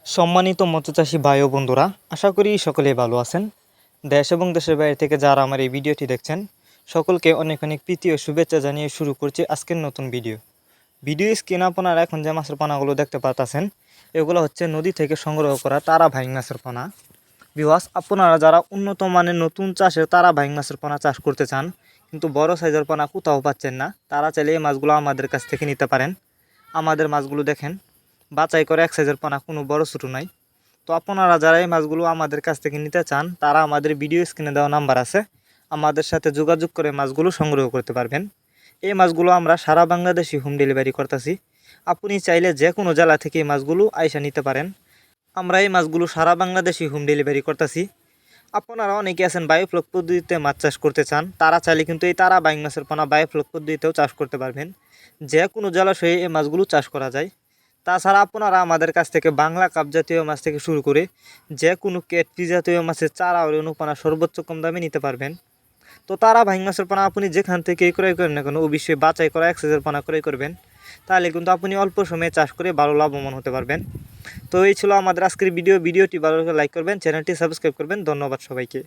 সম্মানিত মৎস্যচাষী ভাই ও বন্ধুরা, আশা করি সকলেই ভালো আছেন। দেশ এবং দেশের বাইরে থেকে যারা আমার এই ভিডিওটি দেখছেন সকলকে অনেক অনেক প্রীতি ও শুভেচ্ছা জানিয়ে শুরু করছি আজকের নতুন ভিডিও স্ক্রিনে আপনারা এখন যে মাছের পোনাগুলো দেখতে পাচ্ছেন এগুলো হচ্ছে নদী থেকে সংগ্রহ করা তারা ভাইং মাছের পোনা। ভিউয়ার্স, আপনারা যারা উন্নত মানের নতুন চাষের তারা ভাইং মাছের পোনা চাষ করতে চান কিন্তু বড় সাইজের পোনা কোথাও পাচ্ছেন না, তারা চাইলে এই মাছগুলো আমাদের কাছ থেকে নিতে পারেন। আমাদের মাছগুলো দেখেন বাছাই করে এক সাইজের পোনা, কোনো বড় ছোটো নয়। তো আপনারা যারা এই মাছগুলো আমাদের কাছ থেকে নিতে চান তারা আমাদের ভিডিও স্ক্রিনে দেওয়া নাম্বার আছে, আমাদের সাথে যোগাযোগ করে মাছগুলো সংগ্রহ করতে পারবেন। এই মাছগুলো আমরা সারা বাংলাদেশে হোম ডেলিভারি করতেছি। আপনি চাইলে যে কোনো জেলা থেকে এই মাছগুলো আইসা নিতে পারেন। আমরা এই মাছগুলো সারা বাংলাদেশে হোম ডেলিভারি করতেছি। আপনারা অনেকে আছেন বায়োফ্লক পদ্ধতিতে মাছ চাষ করতে চান, তারা চাইলে কিন্তু এই তারা বাইং মাছের পোনা বায়োফ্লক পদ্ধতিতেও চাষ করতে পারবেন। যে কোনো জলাশয়ে এই মাছগুলো চাষ করা যায়। তাছাড়া আপনারা আমাদের কাছ থেকে বাংলা কাপ জাতীয় মাছ থেকে শুরু করে যে কোনো ক্যাটফি জাতীয় মাছের চারা ও রেণুপানা সর্বোচ্চ কম দামে নিতে পারবেন। তো তারা ভাইং মাছের পোনা আপনি যেখান থেকে ক্রয় করেন না কেন অবশ্যই বাছাই করা এক সাইজের পোনা ক্রয় করবেন, তাহলে কিন্তু আপনি অল্প সময়ে চাষ করে ভালো লাভবান হতে পারবেন। তো এই ছিল আমাদের আজকের ভিডিওটি ভালো লাগলে লাইক করবেন, চ্যানেলটি সাবস্ক্রাইব করবেন। ধন্যবাদ সবাইকে।